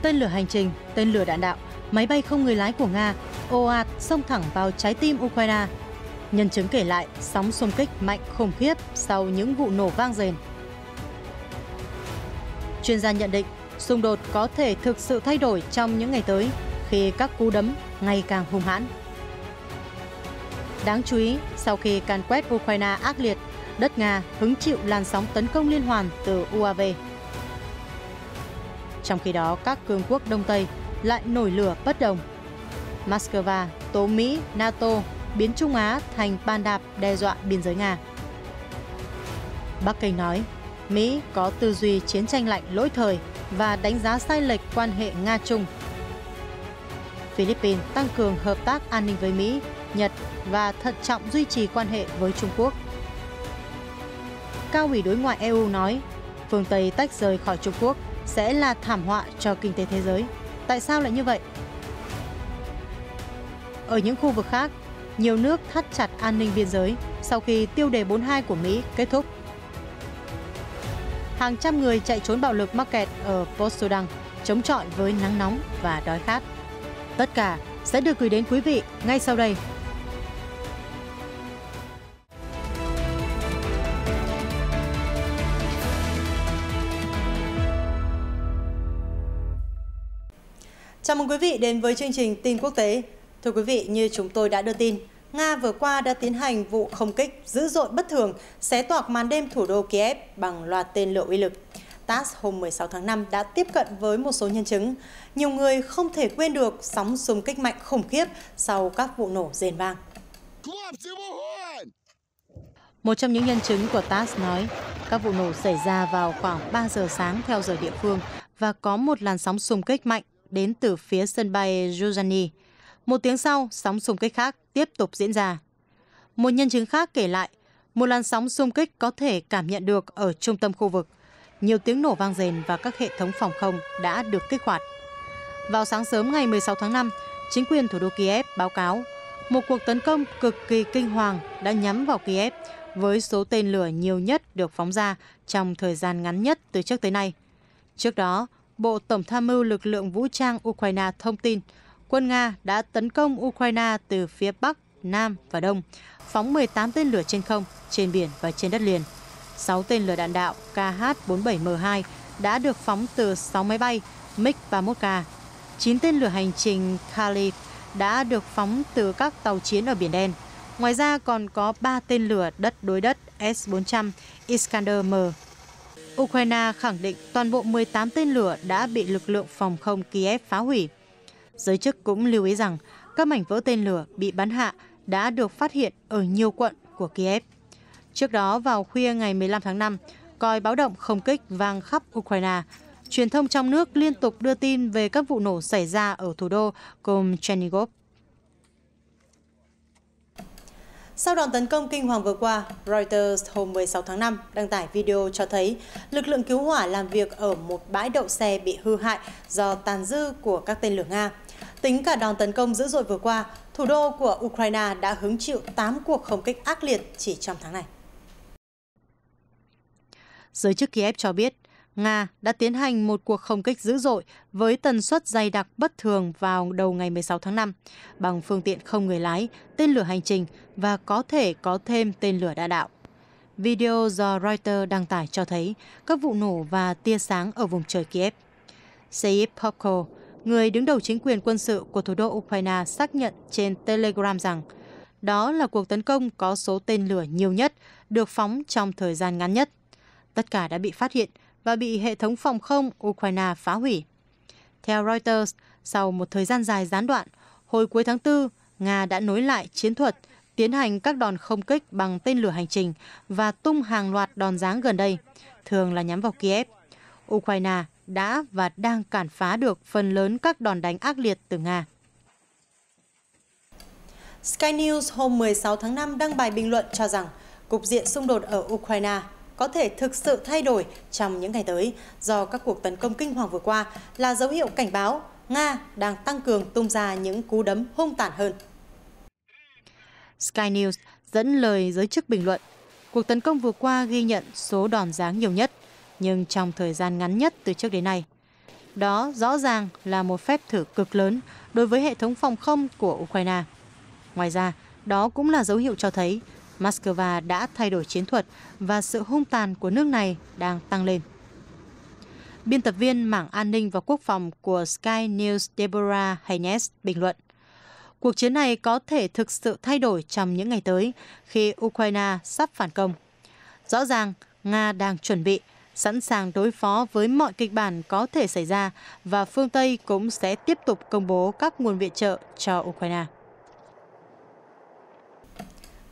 Tên lửa hành trình, tên lửa đạn đạo, máy bay không người lái của Nga ồ ạt xông thẳng vào trái tim Ukraine. Nhân chứng kể lại sóng xung kích mạnh khủng khiếp sau những vụ nổ vang rền. Chuyên gia nhận định xung đột có thể thực sự thay đổi trong những ngày tới khi các cú đấm ngày càng hung hãn. Đáng chú ý, sau khi càn quét Ukraine ác liệt, đất Nga hứng chịu làn sóng tấn công liên hoàn từ UAV. Trong khi đó, các cường quốc Đông Tây lại nổi lửa bất đồng. Moscow tố Mỹ, NATO biến Trung Á thành bàn đạp đe dọa biên giới Nga. Bắc Kinh nói, Mỹ có tư duy chiến tranh lạnh lỗi thời và đánh giá sai lệch quan hệ Nga-Trung. Philippines tăng cường hợp tác an ninh với Mỹ, Nhật và thận trọng duy trì quan hệ với Trung Quốc. Cao ủy đối ngoại EU nói, phương Tây tách rời khỏi Trung Quốc sẽ là thảm họa cho kinh tế thế giới. Tại sao lại như vậy? Ở những khu vực khác, nhiều nước thắt chặt an ninh biên giới sau khi tiêu đề 42 của Mỹ kết thúc. Hàng trăm người chạy trốn bạo lực mắc kẹt ở Port Sudan, chống chọi với nắng nóng và đói khát. Tất cả sẽ được gửi đến quý vị ngay sau đây. Chào mừng quý vị đến với chương trình tin quốc tế. Thưa quý vị, như chúng tôi đã đưa tin, Nga vừa qua đã tiến hành vụ không kích dữ dội bất thường, xé toạc màn đêm thủ đô Kiev bằng loạt tên lửa uy lực. TASS hôm 16 tháng 5 đã tiếp cận với một số nhân chứng. Nhiều người không thể quên được sóng xung kích mạnh khủng khiếp sau các vụ nổ rền vang. Một trong những nhân chứng của TASS nói, các vụ nổ xảy ra vào khoảng 3 giờ sáng theo giờ địa phương và có một làn sóng xung kích mạnh đến từ phía sân bay Yuzhny. Một tiếng sau, sóng xung kích khác tiếp tục diễn ra. Một nhân chứng khác kể lại, một làn sóng xung kích có thể cảm nhận được ở trung tâm khu vực. Nhiều tiếng nổ vang rền và các hệ thống phòng không đã được kích hoạt. Vào sáng sớm ngày 16 tháng 5, chính quyền thủ đô Kiev báo cáo một cuộc tấn công cực kỳ kinh hoàng đã nhắm vào Kiev với số tên lửa nhiều nhất được phóng ra trong thời gian ngắn nhất từ trước tới nay. Trước đó, Bộ Tổng tham mưu lực lượng vũ trang Ukraine thông tin quân Nga đã tấn công Ukraine từ phía Bắc, Nam và Đông, phóng 18 tên lửa trên không, trên biển và trên đất liền. 6 tên lửa đạn đạo KH-47M2 đã được phóng từ 6 máy bay MiG-31K. 9 tên lửa hành trình Khalib đã được phóng từ các tàu chiến ở Biển Đen. Ngoài ra còn có 3 tên lửa đất đối đất S-400 Iskander-M. Ukraine khẳng định toàn bộ 18 tên lửa đã bị lực lượng phòng không Kiev phá hủy. Giới chức cũng lưu ý rằng các mảnh vỡ tên lửa bị bắn hạ đã được phát hiện ở nhiều quận của Kiev. Trước đó, vào khuya ngày 15 tháng 5, còi báo động không kích vang khắp Ukraine. Truyền thông trong nước liên tục đưa tin về các vụ nổ xảy ra ở thủ đô gồm Chernigov. Sau đòn tấn công kinh hoàng vừa qua, Reuters hôm 16 tháng 5 đăng tải video cho thấy lực lượng cứu hỏa làm việc ở một bãi đậu xe bị hư hại do tàn dư của các tên lửa Nga. Tính cả đòn tấn công dữ dội vừa qua, thủ đô của Ukraine đã hứng chịu 8 cuộc không kích ác liệt chỉ trong tháng này. Giới chức Kiev cho biết, Nga đã tiến hành một cuộc không kích dữ dội với tần suất dày đặc bất thường vào đầu ngày 16 tháng 5 bằng phương tiện không người lái, tên lửa hành trình và có thể có thêm tên lửa đạn đạo. Video do Reuters đăng tải cho thấy các vụ nổ và tia sáng ở vùng trời Kiev. Serhiy Popko, người đứng đầu chính quyền quân sự của thủ đô Ukraine, xác nhận trên Telegram rằng đó là cuộc tấn công có số tên lửa nhiều nhất được phóng trong thời gian ngắn nhất. Tất cả đã bị phát hiện và bị hệ thống phòng không Ukraine phá hủy. Theo Reuters, sau một thời gian dài gián đoạn, hồi cuối tháng 4, Nga đã nối lại chiến thuật, tiến hành các đòn không kích bằng tên lửa hành trình và tung hàng loạt đòn giáng gần đây, thường là nhắm vào Kiev. Ukraine đã và đang cản phá được phần lớn các đòn đánh ác liệt từ Nga. Sky News hôm 16 tháng 5 đăng bài bình luận cho rằng cục diện xung đột ở Ukraine có thể thực sự thay đổi trong những ngày tới do các cuộc tấn công kinh hoàng vừa qua là dấu hiệu cảnh báo Nga đang tăng cường tung ra những cú đấm hung tàn hơn. Sky News dẫn lời giới chức bình luận, cuộc tấn công vừa qua ghi nhận số đòn giáng nhiều nhất, nhưng trong thời gian ngắn nhất từ trước đến nay. Đó rõ ràng là một phép thử cực lớn đối với hệ thống phòng không của Ukraine. Ngoài ra, đó cũng là dấu hiệu cho thấy Moscow đã thay đổi chiến thuật và sự hung tàn của nước này đang tăng lên. Biên tập viên mảng an ninh và quốc phòng của Sky News Deborah Haynes bình luận: cuộc chiến này có thể thực sự thay đổi trong những ngày tới khi Ukraine sắp phản công. Rõ ràng, Nga đang chuẩn bị, sẵn sàng đối phó với mọi kịch bản có thể xảy ra và phương Tây cũng sẽ tiếp tục công bố các nguồn viện trợ cho Ukraine.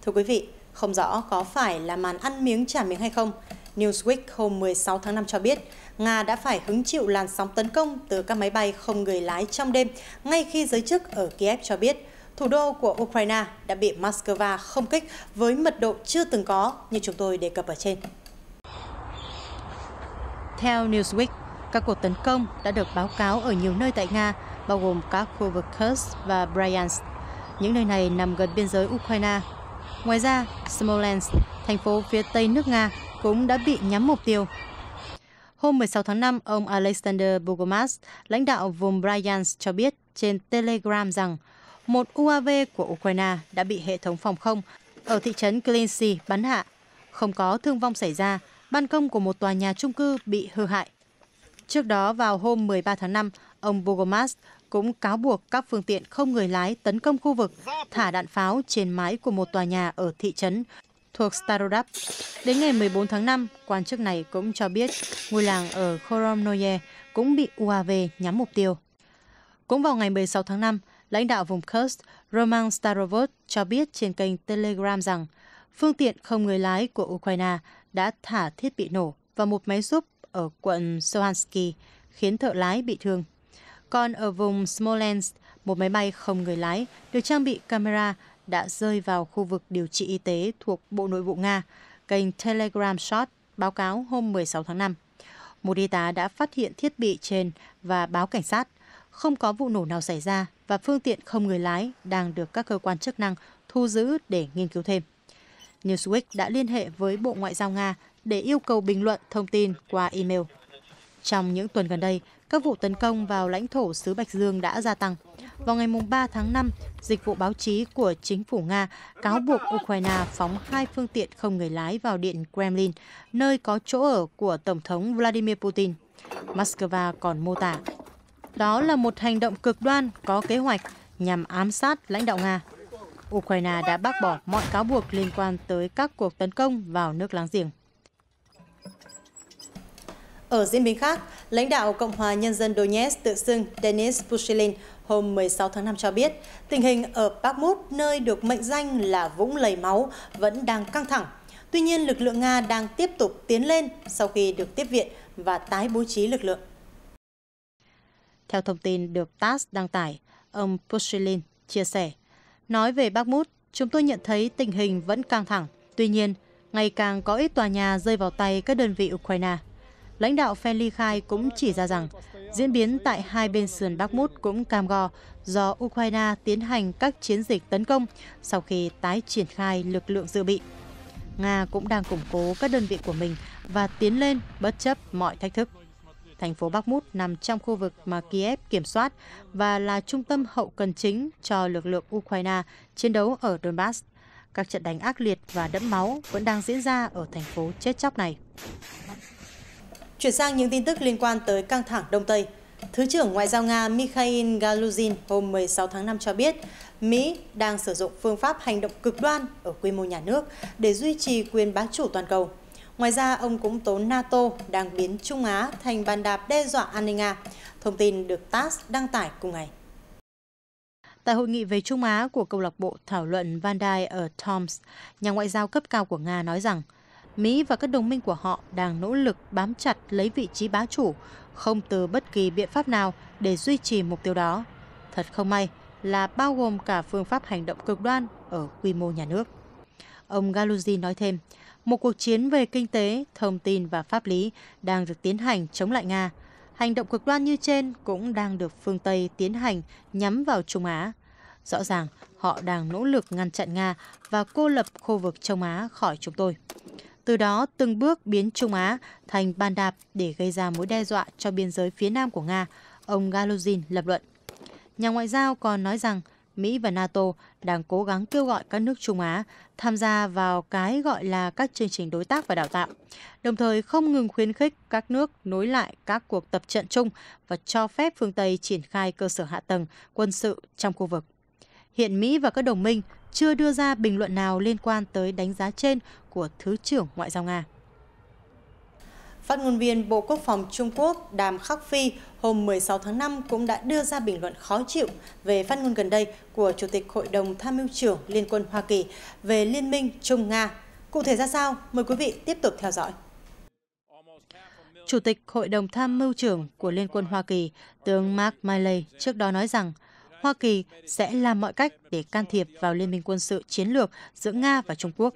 Thưa quý vị, không rõ có phải là màn ăn miếng trả miếng hay không, Newsweek hôm 16 tháng 5 cho biết Nga đã phải hứng chịu làn sóng tấn công từ các máy bay không người lái trong đêm, ngay khi giới chức ở Kiev cho biết thủ đô của Ukraine đã bị Moscow không kích với mật độ chưa từng có như chúng tôi đề cập ở trên. Theo Newsweek, các cuộc tấn công đã được báo cáo ở nhiều nơi tại Nga, bao gồm các khu vực Kursk và Bryansk. Những nơi này nằm gần biên giới Ukraine. Ngoài ra, Smolensk, thành phố phía tây nước Nga, cũng đã bị nhắm mục tiêu. Hôm 16 tháng 5, ông Alexander Bogomaz, lãnh đạo vùng Bryansk cho biết trên Telegram rằng một UAV của Ukraine đã bị hệ thống phòng không ở thị trấn Klinsy bắn hạ. Không có thương vong xảy ra, ban công của một tòa nhà chung cư bị hư hại. Trước đó, vào hôm 13 tháng 5, ông Bogomaz cũng cáo buộc các phương tiện không người lái tấn công khu vực, thả đạn pháo trên mái của một tòa nhà ở thị trấn thuộc Starodub. Đến ngày 14 tháng 5, quan chức này cũng cho biết ngôi làng ở Khoromnoye cũng bị UAV nhắm mục tiêu. Cũng vào ngày 16 tháng 5, lãnh đạo vùng Kursk Roman Starovod cho biết trên kênh Telegram rằng phương tiện không người lái của Ukraine đã thả thiết bị nổ vào một máy xúc ở quận Sohansky, khiến thợ lái bị thương. Còn ở vùng Smolensk, một máy bay không người lái được trang bị camera đã rơi vào khu vực điều trị y tế thuộc Bộ Nội vụ Nga, kênh Telegram Short báo cáo hôm 16 tháng 5. Một y tá đã phát hiện thiết bị trên và báo cảnh sát. Không có vụ nổ nào xảy ra và phương tiện không người lái đang được các cơ quan chức năng thu giữ để nghiên cứu thêm. Newsweek đã liên hệ với Bộ Ngoại giao Nga để yêu cầu bình luận thông tin qua email. Trong những tuần gần đây, các vụ tấn công vào lãnh thổ xứ Bạch Dương đã gia tăng. Vào ngày 3 tháng 5, dịch vụ báo chí của chính phủ Nga cáo buộc Ukraine phóng 2 phương tiện không người lái vào Điện Kremlin, nơi có chỗ ở của Tổng thống Vladimir Putin. Moscow còn mô tả đó là một hành động cực đoan có kế hoạch nhằm ám sát lãnh đạo Nga. Ukraine đã bác bỏ mọi cáo buộc liên quan tới các cuộc tấn công vào nước láng giềng. Ở diễn biến khác, lãnh đạo Cộng hòa Nhân dân Donetsk tự xưng Denis Pushilin hôm 16 tháng 5 cho biết tình hình ở Bakhmut, nơi được mệnh danh là vũng lầy máu, vẫn đang căng thẳng. Tuy nhiên, lực lượng Nga đang tiếp tục tiến lên sau khi được tiếp viện và tái bố trí lực lượng. Theo thông tin được TASS đăng tải, ông Pushilin chia sẻ, nói về Bakhmut, chúng tôi nhận thấy tình hình vẫn căng thẳng. Tuy nhiên, ngày càng có ít tòa nhà rơi vào tay các đơn vị Ukraine. Lãnh đạo phe ly khai cũng chỉ ra rằng diễn biến tại hai bên sườn Bakhmut cũng cam go do Ukraine tiến hành các chiến dịch tấn công sau khi tái triển khai lực lượng dự bị. Nga cũng đang củng cố các đơn vị của mình và tiến lên bất chấp mọi thách thức. Thành phố Bakhmut nằm trong khu vực mà Kiev kiểm soát và là trung tâm hậu cần chính cho lực lượng Ukraine chiến đấu ở Donbass. Các trận đánh ác liệt và đẫm máu vẫn đang diễn ra ở thành phố chết chóc này. Chuyển sang những tin tức liên quan tới căng thẳng Đông Tây. Thứ trưởng Ngoại giao Nga Mikhail Galuzin hôm 16 tháng 5 cho biết Mỹ đang sử dụng phương pháp hành động cực đoan ở quy mô nhà nước để duy trì quyền bá chủ toàn cầu. Ngoài ra, ông cũng tố NATO đang biến Trung Á thành bàn đạp đe dọa an ninh Nga. Thông tin được TASS đăng tải cùng ngày. Tại hội nghị về Trung Á của câu lạc bộ thảo luận Van Dyne ở Tomsk, nhà ngoại giao cấp cao của Nga nói rằng Mỹ và các đồng minh của họ đang nỗ lực bám chặt lấy vị trí bá chủ, không từ bất kỳ biện pháp nào để duy trì mục tiêu đó. Thật không may là bao gồm cả phương pháp hành động cực đoan ở quy mô nhà nước. Ông Galuzin nói thêm, một cuộc chiến về kinh tế, thông tin và pháp lý đang được tiến hành chống lại Nga. Hành động cực đoan như trên cũng đang được phương Tây tiến hành nhắm vào Trung Á. Rõ ràng, họ đang nỗ lực ngăn chặn Nga và cô lập khu vực Trung Á khỏi chúng tôi. từ đó từng bước biến Trung Á thành bàn đạp để gây ra mối đe dọa cho biên giới phía nam của Nga, ông Galuzhin lập luận. Nhà ngoại giao còn nói rằng Mỹ và NATO đang cố gắng kêu gọi các nước Trung Á tham gia vào cái gọi là các chương trình đối tác và đào tạo, đồng thời không ngừng khuyến khích các nước nối lại các cuộc tập trận chung và cho phép phương Tây triển khai cơ sở hạ tầng quân sự trong khu vực. Hiện Mỹ và các đồng minh chưa đưa ra bình luận nào liên quan tới đánh giá trên của Thứ trưởng Ngoại giao Nga. Phát ngôn viên Bộ Quốc phòng Trung Quốc Đàm Khắc Phi hôm 16 tháng 5 cũng đã đưa ra bình luận khó chịu về phát ngôn gần đây của Chủ tịch Hội đồng Tham mưu trưởng Liên quân Hoa Kỳ về Liên minh Trung-Nga. Cụ thể ra sao? Mời quý vị tiếp tục theo dõi. Chủ tịch Hội đồng Tham mưu trưởng của Liên quân Hoa Kỳ, tướng Mark Milley trước đó nói rằng Hoa Kỳ sẽ làm mọi cách để can thiệp vào liên minh quân sự chiến lược giữa Nga và Trung Quốc.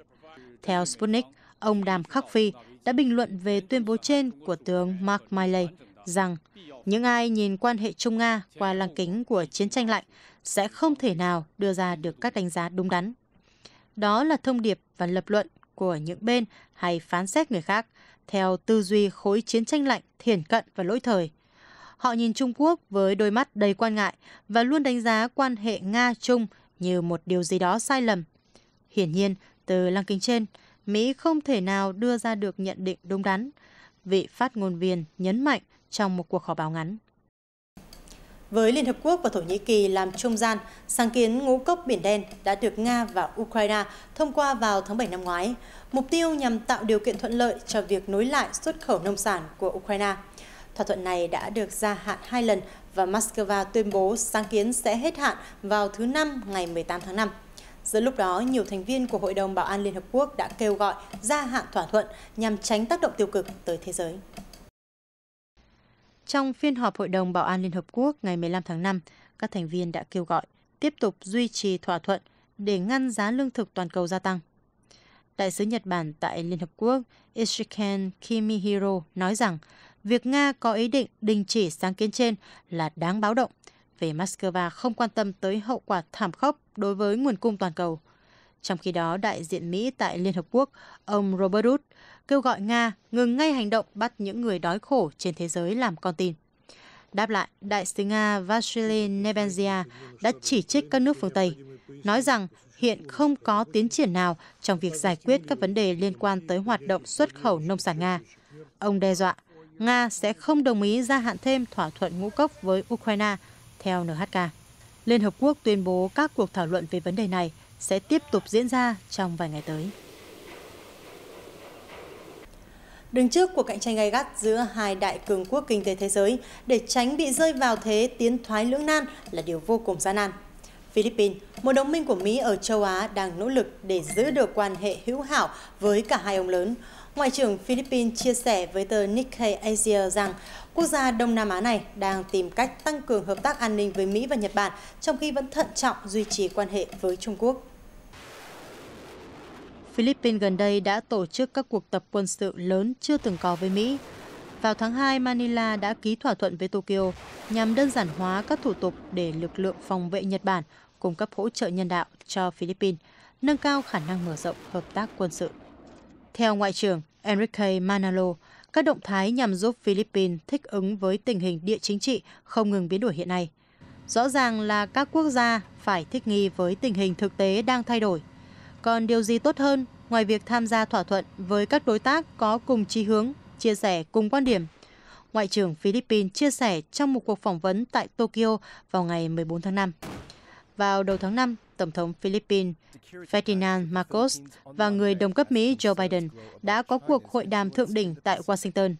Theo Sputnik, ông Đàm Khắc Phi đã bình luận về tuyên bố trên của tướng Mark Milley rằng những ai nhìn quan hệ Trung-Nga qua lăng kính của chiến tranh lạnh sẽ không thể nào đưa ra được các đánh giá đúng đắn. Đó là thông điệp và lập luận của những bên hay phán xét người khác theo tư duy khối chiến tranh lạnh thiển cận và lỗi thời. Họ nhìn Trung Quốc với đôi mắt đầy quan ngại và luôn đánh giá quan hệ Nga-Trung như một điều gì đó sai lầm. Hiển nhiên, từ lăng kính trên, Mỹ không thể nào đưa ra được nhận định đúng đắn, vị phát ngôn viên nhấn mạnh trong một cuộc họp báo ngắn. Với Liên Hợp Quốc và Thổ Nhĩ Kỳ làm trung gian, sáng kiến ngũ cốc Biển Đen đã được Nga và Ukraine thông qua vào tháng 7 năm ngoái. Mục tiêu nhằm tạo điều kiện thuận lợi cho việc nối lại xuất khẩu nông sản của Ukraine. Thỏa thuận này đã được gia hạn 2 lần và Moscow tuyên bố sáng kiến sẽ hết hạn vào thứ Năm ngày 18 tháng 5. Giữa lúc đó, nhiều thành viên của Hội đồng Bảo an Liên Hợp Quốc đã kêu gọi gia hạn thỏa thuận nhằm tránh tác động tiêu cực tới thế giới. Trong phiên họp Hội đồng Bảo an Liên Hợp Quốc ngày 15 tháng 5, các thành viên đã kêu gọi tiếp tục duy trì thỏa thuận để ngăn giá lương thực toàn cầu gia tăng. Đại sứ Nhật Bản tại Liên Hợp Quốc Ishiken Kimihiro nói rằng việc Nga có ý định đình chỉ sáng kiến trên là đáng báo động về Moscow không quan tâm tới hậu quả thảm khốc đối với nguồn cung toàn cầu. Trong khi đó, đại diện Mỹ tại Liên Hợp Quốc, ông Robert Wood, kêu gọi Nga ngừng ngay hành động bắt những người đói khổ trên thế giới làm con tin. Đáp lại, đại sứ Nga Vasily Nebenzia đã chỉ trích các nước phương Tây, nói rằng hiện không có tiến triển nào trong việc giải quyết các vấn đề liên quan tới hoạt động xuất khẩu nông sản Nga. Ông đe dọa Nga sẽ không đồng ý gia hạn thêm thỏa thuận ngũ cốc với Ukraine, theo NHK. Liên Hợp Quốc tuyên bố các cuộc thảo luận về vấn đề này sẽ tiếp tục diễn ra trong vài ngày tới. Đứng trước cuộc cạnh tranh gay gắt giữa hai đại cường quốc kinh tế thế giới, để tránh bị rơi vào thế tiến thoái lưỡng nan là điều vô cùng gian nan. Philippines, một đồng minh của Mỹ ở châu Á, đang nỗ lực để giữ được quan hệ hữu hảo với cả hai ông lớn. Ngoại trưởng Philippines chia sẻ với tờ Nikkei Asia rằng quốc gia Đông Nam Á này đang tìm cách tăng cường hợp tác an ninh với Mỹ và Nhật Bản, trong khi vẫn thận trọng duy trì quan hệ với Trung Quốc. Philippines gần đây đã tổ chức các cuộc tập quân sự lớn chưa từng có với Mỹ. Vào tháng 2, Manila đã ký thỏa thuận với Tokyo nhằm đơn giản hóa các thủ tục để lực lượng phòng vệ Nhật Bản cung cấp hỗ trợ nhân đạo cho Philippines, nâng cao khả năng mở rộng hợp tác quân sự. Theo Ngoại trưởng Enrique Manalo, các động thái nhằm giúp Philippines thích ứng với tình hình địa chính trị không ngừng biến đổi hiện nay. Rõ ràng là các quốc gia phải thích nghi với tình hình thực tế đang thay đổi. Còn điều gì tốt hơn ngoài việc tham gia thỏa thuận với các đối tác có cùng chí hướng, chia sẻ cùng quan điểm? Ngoại trưởng Philippines chia sẻ trong một cuộc phỏng vấn tại Tokyo vào ngày 14 tháng 5. Vào đầu tháng 5, Tổng thống Philippines Ferdinand Marcos và người đồng cấp Mỹ Joe Biden đã có cuộc hội đàm thượng đỉnh tại Washington.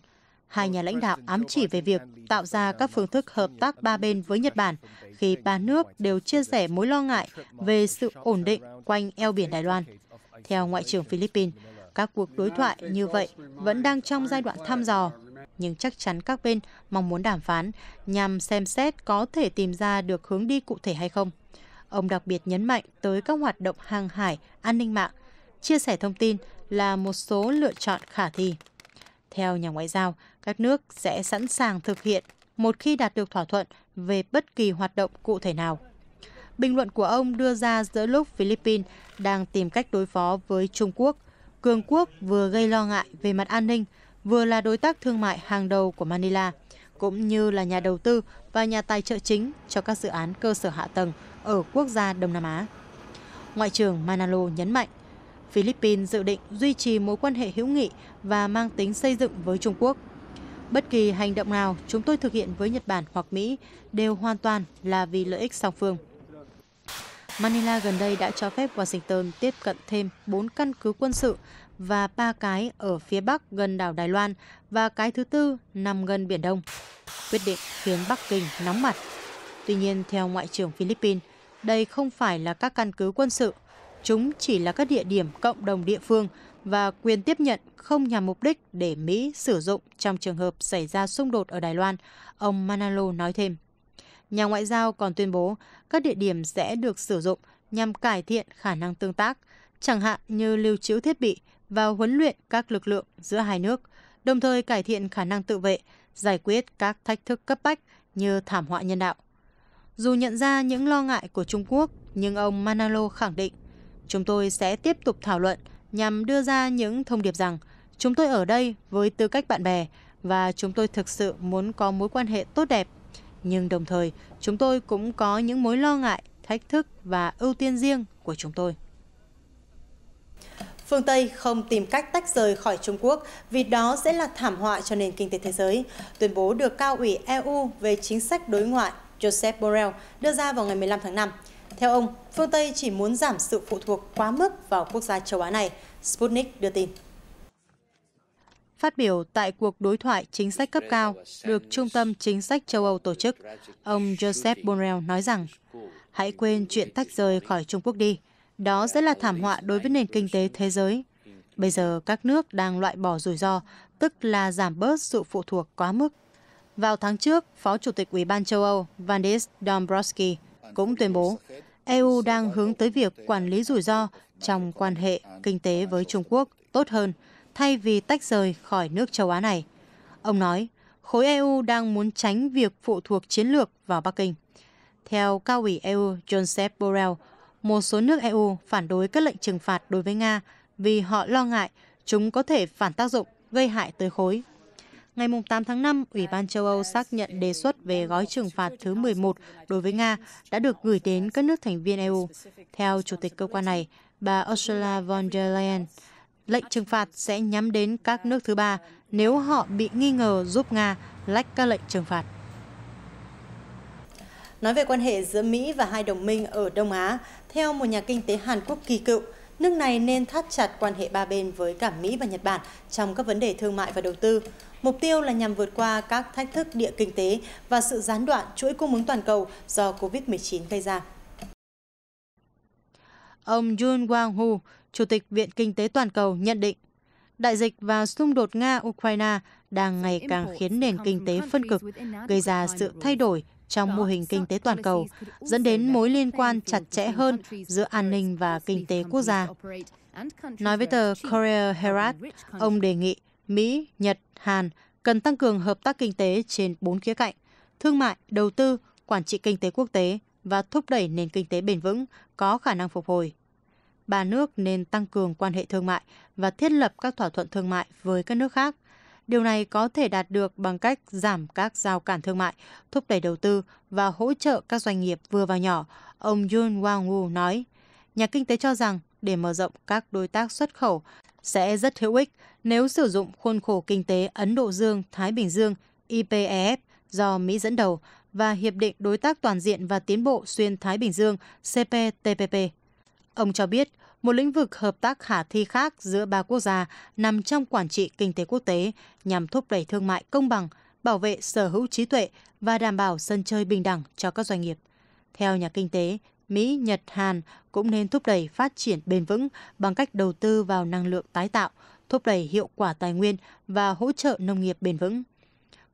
Hai nhà lãnh đạo ám chỉ về việc tạo ra các phương thức hợp tác ba bên với Nhật Bản khi ba nước đều chia sẻ mối lo ngại về sự ổn định quanh eo biển Đài Loan. Theo Ngoại trưởng Philippines, các cuộc đối thoại như vậy vẫn đang trong giai đoạn thăm dò, nhưng chắc chắn các bên mong muốn đàm phán nhằm xem xét có thể tìm ra được hướng đi cụ thể hay không. Ông đặc biệt nhấn mạnh tới các hoạt động hàng hải, an ninh mạng, chia sẻ thông tin là một số lựa chọn khả thi. Theo nhà ngoại giao, các nước sẽ sẵn sàng thực hiện một khi đạt được thỏa thuận về bất kỳ hoạt động cụ thể nào. Bình luận của ông đưa ra giữa lúc Philippines đang tìm cách đối phó với Trung Quốc, cường quốc vừa gây lo ngại về mặt an ninh, vừa là đối tác thương mại hàng đầu của Manila, cũng như là nhà đầu tư và nhà tài trợ chính cho các dự án cơ sở hạ tầng ở quốc gia Đông Nam Á. Ngoại trưởng Manalo nhấn mạnh, Philippines dự định duy trì mối quan hệ hữu nghị và mang tính xây dựng với Trung Quốc. Bất kỳ hành động nào chúng tôi thực hiện với Nhật Bản hoặc Mỹ đều hoàn toàn là vì lợi ích song phương. Manila gần đây đã cho phép Washington tiếp cận thêm 4 căn cứ quân sự và 3 cái ở phía bắc gần đảo Đài Loan và cái thứ tư nằm gần Biển Đông. Quyết định khiến Bắc Kinh nóng mặt. Tuy nhiên, theo Ngoại trưởng Philippines, đây không phải là các căn cứ quân sự. Chúng chỉ là các địa điểm cộng đồng địa phương và quyền tiếp nhận không nhằm mục đích để Mỹ sử dụng trong trường hợp xảy ra xung đột ở Đài Loan, ông Manalo nói thêm. Nhà ngoại giao còn tuyên bố các địa điểm sẽ được sử dụng nhằm cải thiện khả năng tương tác, chẳng hạn như lưu trữ thiết bị và huấn luyện các lực lượng giữa hai nước, đồng thời cải thiện khả năng tự vệ, giải quyết các thách thức cấp bách như thảm họa nhân đạo. Dù nhận ra những lo ngại của Trung Quốc, nhưng ông Manalo khẳng định, chúng tôi sẽ tiếp tục thảo luận nhằm đưa ra những thông điệp rằng chúng tôi ở đây với tư cách bạn bè và chúng tôi thực sự muốn có mối quan hệ tốt đẹp. Nhưng đồng thời, chúng tôi cũng có những mối lo ngại, thách thức và ưu tiên riêng của chúng tôi. Phương Tây không tìm cách tách rời khỏi Trung Quốc vì đó sẽ là thảm họa cho nền kinh tế thế giới, tuyên bố được Cao ủy EU về chính sách đối ngoại Josep Borrell đưa ra vào ngày 15 tháng 5. Theo ông, phương Tây chỉ muốn giảm sự phụ thuộc quá mức vào quốc gia châu Á này, Sputnik đưa tin. Phát biểu tại cuộc đối thoại chính sách cấp cao được Trung tâm Chính sách châu Âu tổ chức, ông Josep Borrell nói rằng, hãy quên chuyện tách rời khỏi Trung Quốc đi. Đó sẽ là thảm họa đối với nền kinh tế thế giới. Bây giờ các nước đang loại bỏ rủi ro, tức là giảm bớt sự phụ thuộc quá mức. Vào tháng trước, Phó Chủ tịch Ủy ban châu Âu Valdis Dombrovskis cũng tuyên bố EU đang hướng tới việc quản lý rủi ro trong quan hệ kinh tế với Trung Quốc tốt hơn, thay vì tách rời khỏi nước châu Á này. Ông nói, khối EU đang muốn tránh việc phụ thuộc chiến lược vào Bắc Kinh. Theo Cao ủy EU Josep Borrell, một số nước EU phản đối các lệnh trừng phạt đối với Nga vì họ lo ngại chúng có thể phản tác dụng, gây hại tới khối. Ngày 8 tháng 5, Ủy ban châu Âu xác nhận đề xuất về gói trừng phạt thứ 11 đối với Nga đã được gửi đến các nước thành viên EU. Theo Chủ tịch cơ quan này, bà Ursula von der Leyen, lệnh trừng phạt sẽ nhắm đến các nước thứ ba nếu họ bị nghi ngờ giúp Nga lách các lệnh trừng phạt. Nói về quan hệ giữa Mỹ và hai đồng minh ở Đông Á, theo một nhà kinh tế Hàn Quốc kỳ cựu, nước này nên thắt chặt quan hệ ba bên với cả Mỹ và Nhật Bản trong các vấn đề thương mại và đầu tư. Mục tiêu là nhằm vượt qua các thách thức địa kinh tế và sự gián đoạn chuỗi cung ứng toàn cầu do COVID-19 gây ra. Ông Jun Wang-hu, Chủ tịch Viện Kinh tế Toàn cầu nhận định, đại dịch và xung đột Nga-Ukraine đang ngày càng khiến nền kinh tế phân cực, gây ra sự thay đổi trong mô hình kinh tế toàn cầu, dẫn đến mối liên quan chặt chẽ hơn giữa an ninh và kinh tế quốc gia. Nói với tờ Korea Herald, ông đề nghị Mỹ, Nhật, Hàn cần tăng cường hợp tác kinh tế trên 4 khía cạnh: thương mại, đầu tư, quản trị kinh tế quốc tế và thúc đẩy nền kinh tế bền vững, có khả năng phục hồi. Ba nước nên tăng cường quan hệ thương mại và thiết lập các thỏa thuận thương mại với các nước khác. Điều này có thể đạt được bằng cách giảm các rào cản thương mại, thúc đẩy đầu tư và hỗ trợ các doanh nghiệp vừa và nhỏ, ông Jun Wang-woo nói. Nhà kinh tế cho rằng để mở rộng các đối tác xuất khẩu sẽ rất hữu ích nếu sử dụng khuôn khổ kinh tế Ấn Độ Dương-Thái Bình Dương IPEF do Mỹ dẫn đầu và Hiệp định Đối tác Toàn diện và Tiến bộ Xuyên Thái Bình Dương CPTPP. Ông cho biết, một lĩnh vực hợp tác khả thi khác giữa ba quốc gia nằm trong quản trị kinh tế quốc tế nhằm thúc đẩy thương mại công bằng, bảo vệ sở hữu trí tuệ và đảm bảo sân chơi bình đẳng cho các doanh nghiệp. Theo nhà kinh tế, Mỹ, Nhật, Hàn cũng nên thúc đẩy phát triển bền vững bằng cách đầu tư vào năng lượng tái tạo, thúc đẩy hiệu quả tài nguyên và hỗ trợ nông nghiệp bền vững.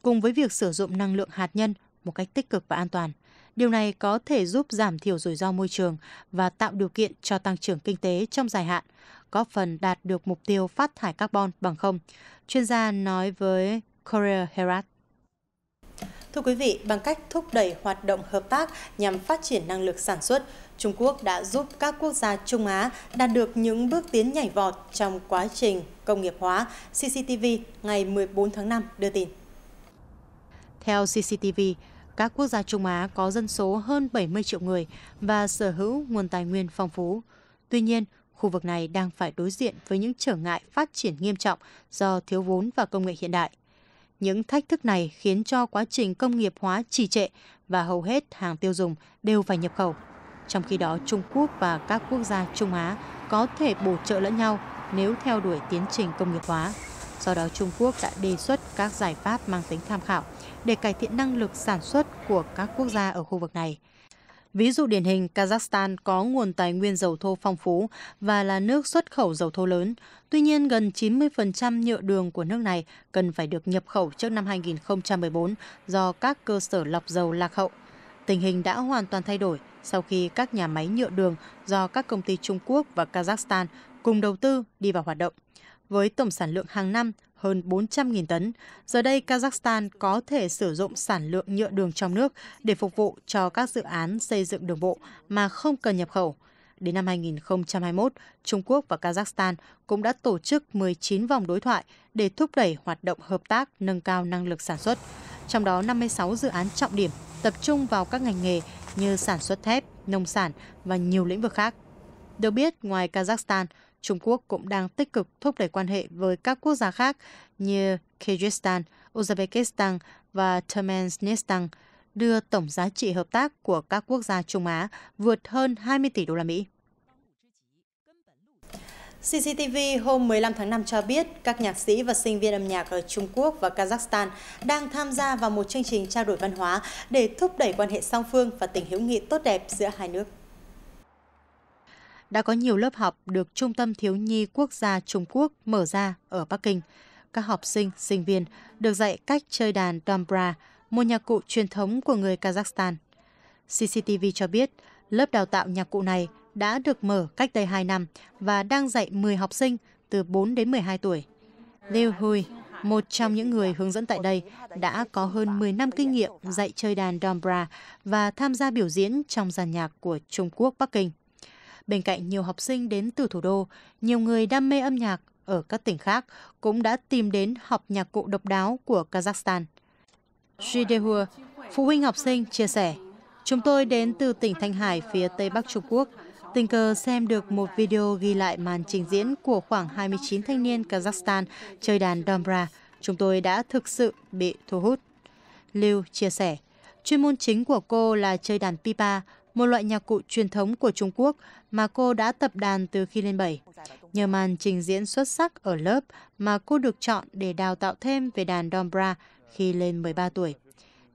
Cùng với việc sử dụng năng lượng hạt nhân một cách tích cực và an toàn, điều này có thể giúp giảm thiểu rủi ro môi trường và tạo điều kiện cho tăng trưởng kinh tế trong dài hạn, góp phần đạt được mục tiêu phát thải carbon bằng không, chuyên gia nói với Korea Herald. Thưa quý vị, bằng cách thúc đẩy hoạt động hợp tác nhằm phát triển năng lực sản xuất, Trung Quốc đã giúp các quốc gia Trung Á đạt được những bước tiến nhảy vọt trong quá trình công nghiệp hóa, CCTV ngày 14 tháng 5 đưa tin. Theo CCTV, các quốc gia Trung Á có dân số hơn 70 triệu người và sở hữu nguồn tài nguyên phong phú. Tuy nhiên, khu vực này đang phải đối diện với những trở ngại phát triển nghiêm trọng do thiếu vốn và công nghệ hiện đại. Những thách thức này khiến cho quá trình công nghiệp hóa trì trệ và hầu hết hàng tiêu dùng đều phải nhập khẩu. Trong khi đó, Trung Quốc và các quốc gia Trung Á có thể bổ trợ lẫn nhau nếu theo đuổi tiến trình công nghiệp hóa. Do đó, Trung Quốc đã đề xuất các giải pháp mang tính tham khảo để cải thiện năng lực sản xuất của các quốc gia ở khu vực này. Ví dụ điển hình, Kazakhstan có nguồn tài nguyên dầu thô phong phú và là nước xuất khẩu dầu thô lớn. Tuy nhiên, gần 90% nhựa đường của nước này cần phải được nhập khẩu trước năm 2014 do các cơ sở lọc dầu lạc hậu. Tình hình đã hoàn toàn thay đổi sau khi các nhà máy nhựa đường do các công ty Trung Quốc và Kazakhstan cùng đầu tư đi vào hoạt động. Với tổng sản lượng hàng năm hơn 400.000 tấn, giờ đây Kazakhstan có thể sử dụng sản lượng nhựa đường trong nước để phục vụ cho các dự án xây dựng đường bộ mà không cần nhập khẩu. Đến năm 2021, Trung Quốc và Kazakhstan cũng đã tổ chức 19 vòng đối thoại để thúc đẩy hoạt động hợp tác nâng cao năng lực sản xuất. Trong đó, 56 dự án trọng điểm tập trung vào các ngành nghề như sản xuất thép, nông sản và nhiều lĩnh vực khác. Được biết, ngoài Kazakhstan, Trung Quốc cũng đang tích cực thúc đẩy quan hệ với các quốc gia khác như Kyrgyzstan, Uzbekistan và Turkmenistan, đưa tổng giá trị hợp tác của các quốc gia Trung Á vượt hơn 20 tỷ đô la Mỹ. CCTV hôm 15 tháng 5 cho biết các nhạc sĩ và sinh viên âm nhạc ở Trung Quốc và Kazakhstan đang tham gia vào một chương trình trao đổi văn hóa để thúc đẩy quan hệ song phương và tình hữu nghị tốt đẹp giữa hai nước. Đã có nhiều lớp học được Trung tâm Thiếu nhi Quốc gia Trung Quốc mở ra ở Bắc Kinh. Các học sinh, sinh viên được dạy cách chơi đàn dombra, một nhạc cụ truyền thống của người Kazakhstan. CCTV cho biết, lớp đào tạo nhạc cụ này đã được mở cách đây 2 năm và đang dạy 10 học sinh từ 4 đến 12 tuổi. Liu Hui, một trong những người hướng dẫn tại đây, đã có hơn 10 năm kinh nghiệm dạy chơi đàn dombra và tham gia biểu diễn trong dàn nhạc của Trung Quốc Bắc Kinh. Bên cạnh nhiều học sinh đến từ thủ đô, nhiều người đam mê âm nhạc ở các tỉnh khác cũng đã tìm đến học nhạc cụ độc đáo của Kazakhstan. Jidehua, phụ huynh học sinh, chia sẻ, chúng tôi đến từ tỉnh Thanh Hải phía Tây Bắc Trung Quốc. Tình cờ xem được một video ghi lại màn trình diễn của khoảng 29 thanh niên Kazakhstan chơi đàn dombra. Chúng tôi đã thực sự bị thu hút. Liu chia sẻ, chuyên môn chính của cô là chơi đàn pipa, một loại nhạc cụ truyền thống của Trung Quốc mà cô đã tập đàn từ khi lên 7. Nhờ màn trình diễn xuất sắc ở lớp mà cô được chọn để đào tạo thêm về đàn dombra khi lên 13 tuổi.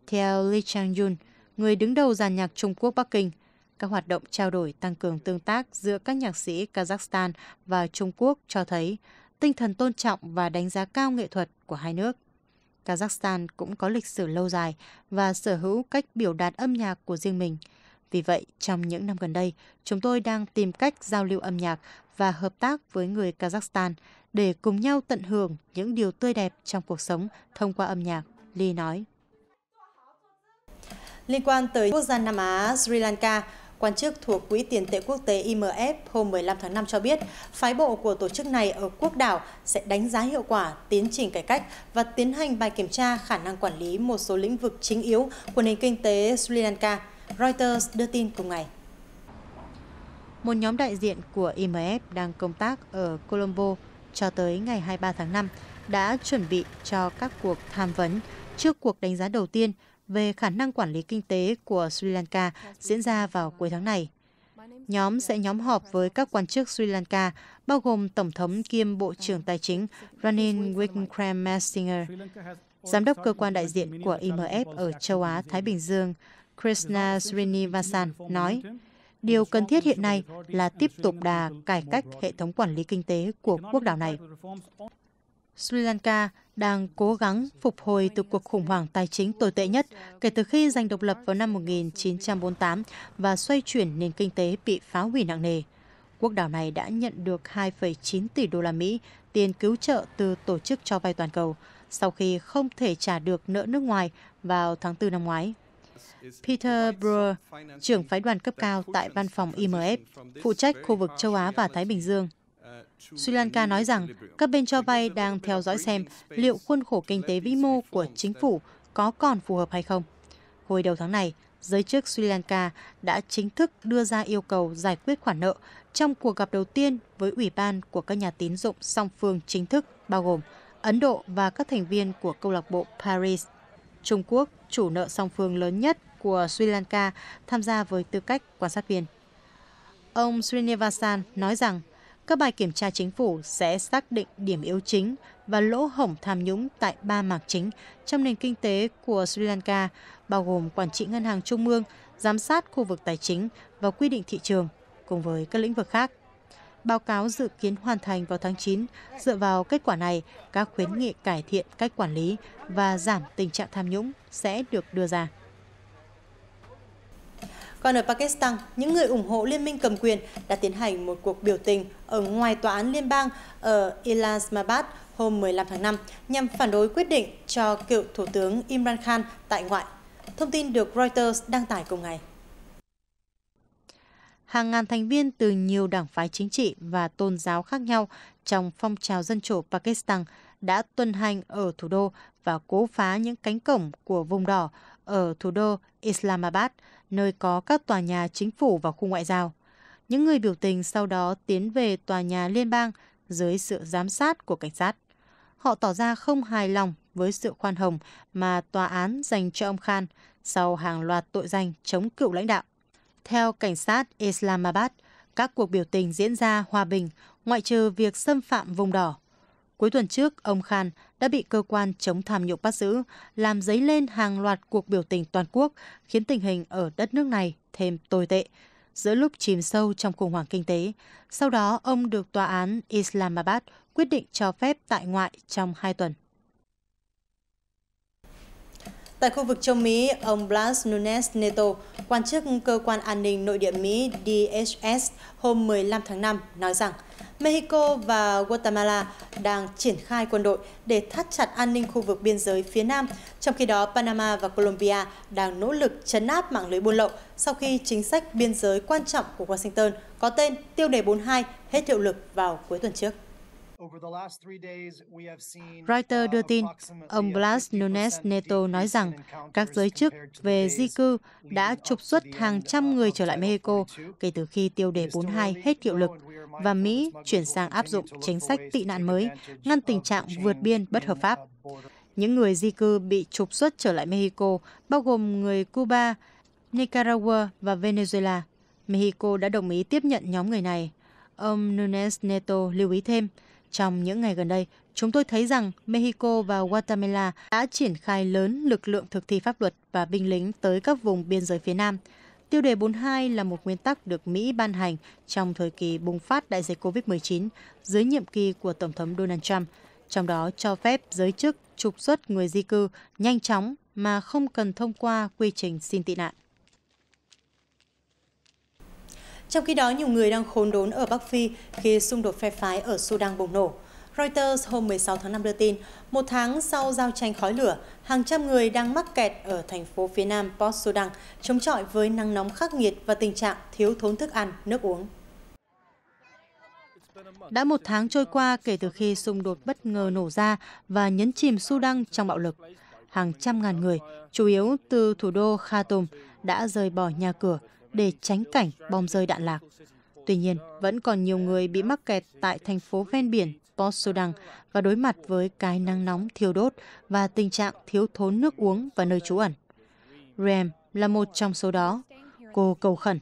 Theo Lee Chang-yun, người đứng đầu dàn nhạc Trung Quốc Bắc Kinh, các hoạt động trao đổi tăng cường tương tác giữa các nhạc sĩ Kazakhstan và Trung Quốc cho thấy tinh thần tôn trọng và đánh giá cao nghệ thuật của hai nước. Kazakhstan cũng có lịch sử lâu dài và sở hữu cách biểu đạt âm nhạc của riêng mình. Vì vậy, trong những năm gần đây, chúng tôi đang tìm cách giao lưu âm nhạc và hợp tác với người Kazakhstan để cùng nhau tận hưởng những điều tươi đẹp trong cuộc sống thông qua âm nhạc, Lee nói. Liên quan tới quốc gia Nam Á Sri Lanka, quan chức thuộc Quỹ tiền tệ quốc tế IMF hôm 15 tháng 5 cho biết phái bộ của tổ chức này ở quốc đảo sẽ đánh giá hiệu quả tiến trình cải cách và tiến hành bài kiểm tra khả năng quản lý một số lĩnh vực chính yếu của nền kinh tế Sri Lanka. Reuters đưa tin cùng ngày. Một nhóm đại diện của IMF đang công tác ở Colombo cho tới ngày 23 tháng 5 đã chuẩn bị cho các cuộc tham vấn trước cuộc đánh giá đầu tiên về khả năng quản lý kinh tế của Sri Lanka diễn ra vào cuối tháng này. Nhóm sẽ nhóm họp với các quan chức Sri Lanka, bao gồm Tổng thống kiêm Bộ trưởng Tài chính Ranil Wickremesinghe, Giám đốc cơ quan đại diện của IMF ở châu Á-Thái Bình Dương Krishna Srinivasan nói, điều cần thiết hiện nay là tiếp tục đà cải cách hệ thống quản lý kinh tế của quốc đảo này. Sri Lanka đang cố gắng phục hồi từ cuộc khủng hoảng tài chính tồi tệ nhất kể từ khi giành độc lập vào năm 1948 và xoay chuyển nền kinh tế bị phá hủy nặng nề. Quốc đảo này đã nhận được 2,9 tỷ đô la Mỹ tiền cứu trợ từ Tổ chức cho vay toàn cầu, sau khi không thể trả được nợ nước ngoài vào tháng 4 năm ngoái. Peter Brewer, trưởng phái đoàn cấp cao tại văn phòng IMF, phụ trách khu vực châu Á và Thái Bình Dương, Sri Lanka nói rằng các bên cho vay đang theo dõi xem liệu khuôn khổ kinh tế vĩ mô của chính phủ có còn phù hợp hay không. Hồi đầu tháng này, giới chức Sri Lanka đã chính thức đưa ra yêu cầu giải quyết khoản nợ trong cuộc gặp đầu tiên với ủy ban của các nhà tín dụng song phương chính thức, bao gồm Ấn Độ và các thành viên của câu lạc bộ Paris. Trung Quốc, chủ nợ song phương lớn nhất của Sri Lanka, tham gia với tư cách quan sát viên. Ông Srinivasan nói rằng các bài kiểm tra chính phủ sẽ xác định điểm yếu chính và lỗ hổng tham nhũng tại 3 mảng chính trong nền kinh tế của Sri Lanka, bao gồm quản trị ngân hàng trung ương, giám sát khu vực tài chính và quy định thị trường, cùng với các lĩnh vực khác. Báo cáo dự kiến hoàn thành vào tháng 9, dựa vào kết quả này, các khuyến nghị cải thiện cách quản lý và giảm tình trạng tham nhũng sẽ được đưa ra. Còn ở Pakistan, những người ủng hộ liên minh cầm quyền đã tiến hành một cuộc biểu tình ở ngoài tòa án liên bang ở Islamabad hôm 15 tháng 5 nhằm phản đối quyết định cho cựu Thủ tướng Imran Khan tại ngoại. Thông tin được Reuters đăng tải cùng ngày. Hàng ngàn thành viên từ nhiều đảng phái chính trị và tôn giáo khác nhau trong phong trào dân chủ Pakistan đã tuần hành ở thủ đô và cố phá những cánh cổng của vùng đỏ ở thủ đô Islamabad, nơi có các tòa nhà chính phủ và khu ngoại giao. Những người biểu tình sau đó tiến về tòa nhà liên bang dưới sự giám sát của cảnh sát. Họ tỏ ra không hài lòng với sự khoan hồng mà tòa án dành cho ông Khan sau hàng loạt tội danh chống cựu lãnh đạo. Theo cảnh sát Islamabad, các cuộc biểu tình diễn ra hòa bình, ngoại trừ việc xâm phạm vùng đỏ. Cuối tuần trước, ông Khan đã bị cơ quan chống tham nhũng bắt giữ, làm dấy lên hàng loạt cuộc biểu tình toàn quốc, khiến tình hình ở đất nước này thêm tồi tệ. Giữa lúc chìm sâu trong khủng hoảng kinh tế, sau đó ông được tòa án Islamabad quyết định cho phép tại ngoại trong 2 tuần. Tại khu vực châu Mỹ, ông Blas Nunes Neto, quan chức cơ quan an ninh nội địa Mỹ DHS hôm 15 tháng 5 nói rằng Mexico và Guatemala đang triển khai quân đội để thắt chặt an ninh khu vực biên giới phía Nam, trong khi đó Panama và Colombia đang nỗ lực trấn áp mạng lưới buôn lậu sau khi chính sách biên giới quan trọng của Washington có tên Tiêu đề 42 hết hiệu lực vào cuối tuần trước. Reuters đưa tin, ông Blas Nunes Neto nói rằng các giới chức về di cư đã trục xuất hàng trăm người trở lại Mexico kể từ khi Tiêu đề 42 hết hiệu lực và Mỹ chuyển sang áp dụng chính sách tị nạn mới, ngăn tình trạng vượt biên bất hợp pháp. Những người di cư bị trục xuất trở lại Mexico bao gồm người Cuba, Nicaragua và Venezuela. Mexico đã đồng ý tiếp nhận nhóm người này. Ông Nunes Neto lưu ý thêm, trong những ngày gần đây, chúng tôi thấy rằng Mexico và Guatemala đã triển khai lớn lực lượng thực thi pháp luật và binh lính tới các vùng biên giới phía Nam. Tiêu đề 42 là một nguyên tắc được Mỹ ban hành trong thời kỳ bùng phát đại dịch COVID-19 dưới nhiệm kỳ của Tổng thống Donald Trump, trong đó cho phép giới chức trục xuất người di cư nhanh chóng mà không cần thông qua quy trình xin tị nạn. Trong khi đó, nhiều người đang khốn đốn ở Bắc Phi khi xung đột phe phái ở Sudan bùng nổ. Reuters hôm 16 tháng 5 đưa tin, một tháng sau giao tranh khói lửa, hàng trăm người đang mắc kẹt ở thành phố phía nam Port Sudan, chống chọi với nắng nóng khắc nghiệt và tình trạng thiếu thốn thức ăn, nước uống. Đã một tháng trôi qua kể từ khi xung đột bất ngờ nổ ra và nhấn chìm Sudan trong bạo lực. Hàng trăm ngàn người, chủ yếu từ thủ đô Khartoum, đã rời bỏ nhà cửa để tránh cảnh bom rơi đạn lạc. Tuy nhiên, vẫn còn nhiều người bị mắc kẹt tại thành phố ven biển Port Sudan và đối mặt với cái nắng nóng thiêu đốt và tình trạng thiếu thốn nước uống và nơi trú ẩn. Rem là một trong số đó. Cô cầu khẩn.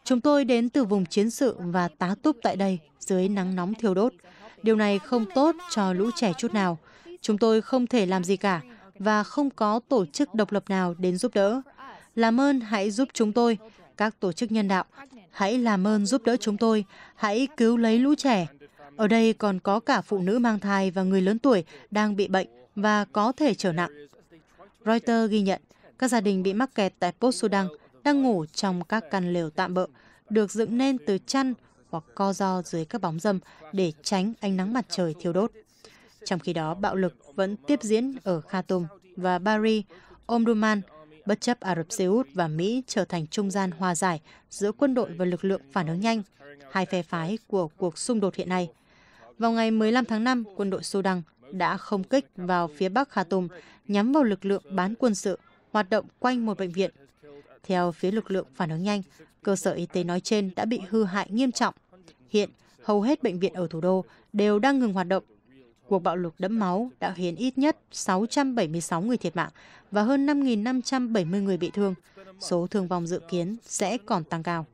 Chúng tôi đến từ vùng chiến sự và tá túc tại đây dưới nắng nóng thiêu đốt. Điều này không tốt cho lũ trẻ chút nào. Chúng tôi không thể làm gì cả và không có tổ chức độc lập nào đến giúp đỡ. Làm ơn hãy giúp chúng tôi. Các tổ chức nhân đạo, hãy làm ơn giúp đỡ chúng tôi, hãy cứu lấy lũ trẻ. Ở đây còn có cả phụ nữ mang thai và người lớn tuổi đang bị bệnh và có thể trở nặng. Reuters ghi nhận các gia đình bị mắc kẹt tại Port Sudan đang ngủ trong các căn lều tạm bợ, được dựng nên từ chăn hoặc co ro dưới các bóng râm để tránh ánh nắng mặt trời thiêu đốt. Trong khi đó, bạo lực vẫn tiếp diễn ở Khartoum và Bari, Omdurman, bất chấp Ả Rập Xê Út và Mỹ trở thành trung gian hòa giải giữa quân đội và lực lượng phản ứng nhanh, hai phe phái của cuộc xung đột hiện nay. Vào ngày 15 tháng 5, quân đội Sudan đã không kích vào phía bắc Khartoum nhắm vào lực lượng bán quân sự hoạt động quanh một bệnh viện. Theo phía lực lượng phản ứng nhanh, cơ sở y tế nói trên đã bị hư hại nghiêm trọng. Hiện, hầu hết bệnh viện ở thủ đô đều đang ngừng hoạt động. Cuộc bạo lực đẫm máu đã khiến ít nhất 676 người thiệt mạng và hơn 5.570 người bị thương. Số thương vong dự kiến sẽ còn tăng cao.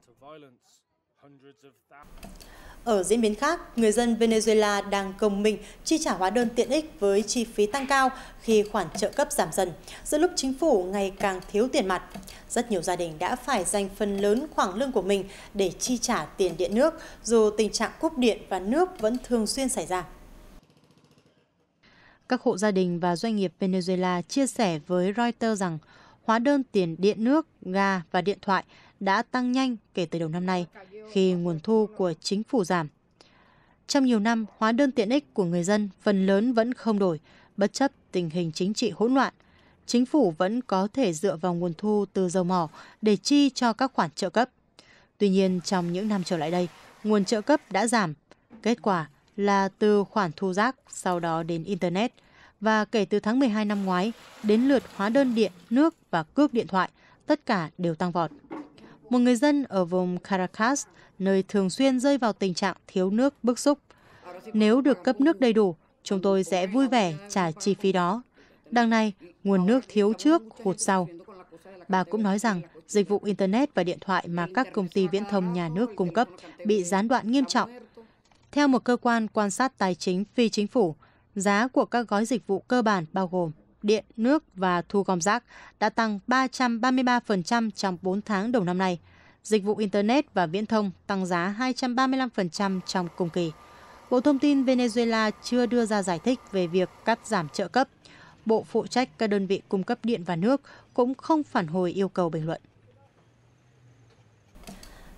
Ở diễn biến khác, người dân Venezuela đang gồng mình chi trả hóa đơn tiện ích với chi phí tăng cao khi khoản trợ cấp giảm dần, giữa lúc chính phủ ngày càng thiếu tiền mặt. Rất nhiều gia đình đã phải dành phần lớn khoản lương của mình để chi trả tiền điện nước, dù tình trạng cúp điện và nước vẫn thường xuyên xảy ra. Các hộ gia đình và doanh nghiệp Venezuela chia sẻ với Reuters rằng hóa đơn tiền điện nước, ga và điện thoại đã tăng nhanh kể từ đầu năm nay khi nguồn thu của chính phủ giảm. Trong nhiều năm, hóa đơn tiện ích của người dân phần lớn vẫn không đổi, bất chấp tình hình chính trị hỗn loạn. Chính phủ vẫn có thể dựa vào nguồn thu từ dầu mỏ để chi cho các khoản trợ cấp. Tuy nhiên, trong những năm trở lại đây, nguồn trợ cấp đã giảm. Kết quả là từ khoản thu rác, sau đó đến Internet. Và kể từ tháng 12 năm ngoái, đến lượt hóa đơn điện, nước và cước điện thoại, tất cả đều tăng vọt. Một người dân ở vùng Caracas, nơi thường xuyên rơi vào tình trạng thiếu nước bức xúc. Nếu được cấp nước đầy đủ, chúng tôi sẽ vui vẻ trả chi phí đó. Đằng này, nguồn nước thiếu trước, hụt sau. Bà cũng nói rằng dịch vụ Internet và điện thoại mà các công ty viễn thông nhà nước cung cấp bị gián đoạn nghiêm trọng. Theo một cơ quan quan sát tài chính phi chính phủ, giá của các gói dịch vụ cơ bản bao gồm điện, nước và thu gom rác đã tăng 333% trong 4 tháng đầu năm nay. Dịch vụ Internet và viễn thông tăng giá 235% trong cùng kỳ. Bộ Thông tin Venezuela chưa đưa ra giải thích về việc cắt giảm trợ cấp. Bộ phụ trách các đơn vị cung cấp điện và nước cũng không phản hồi yêu cầu bình luận.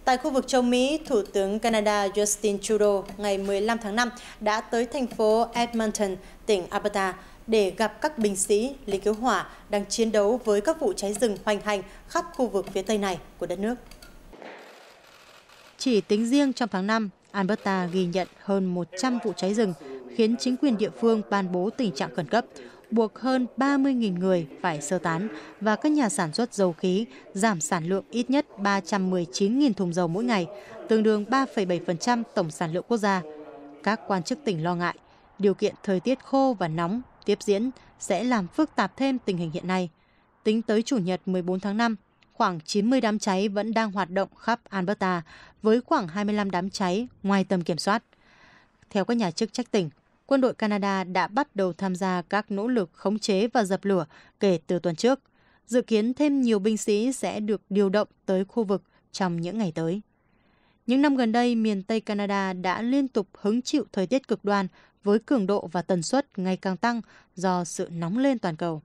Tại khu vực châu Mỹ, Thủ tướng Canada Justin Trudeau ngày 15 tháng 5 đã tới thành phố Edmonton, tỉnh Alberta, để gặp các binh sĩ, lính cứu hỏa đang chiến đấu với các vụ cháy rừng hoành hành khắp khu vực phía tây này của đất nước. Chỉ tính riêng trong tháng 5, Alberta ghi nhận hơn 100 vụ cháy rừng, khiến chính quyền địa phương ban bố tình trạng khẩn cấp, buộc hơn 30.000 người phải sơ tán và các nhà sản xuất dầu khí giảm sản lượng ít nhất 319.000 thùng dầu mỗi ngày, tương đương 3,7% tổng sản lượng quốc gia. Các quan chức tỉnh lo ngại, điều kiện thời tiết khô và nóng tiếp diễn sẽ làm phức tạp thêm tình hình hiện nay. Tính tới Chủ nhật 14 tháng 5, khoảng 90 đám cháy vẫn đang hoạt động khắp Alberta, với khoảng 25 đám cháy ngoài tầm kiểm soát. Theo các nhà chức trách tỉnh, quân đội Canada đã bắt đầu tham gia các nỗ lực khống chế và dập lửa kể từ tuần trước. Dự kiến thêm nhiều binh sĩ sẽ được điều động tới khu vực trong những ngày tới. Những năm gần đây, miền Tây Canada đã liên tục hứng chịu thời tiết cực đoan với cường độ và tần suất ngày càng tăng do sự nóng lên toàn cầu.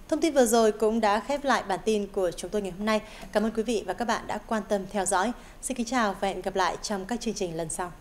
Thông tin vừa rồi cũng đã khép lại bản tin của chúng tôi ngày hôm nay. Cảm ơn quý vị và các bạn đã quan tâm theo dõi. Xin kính chào và hẹn gặp lại trong các chương trình lần sau.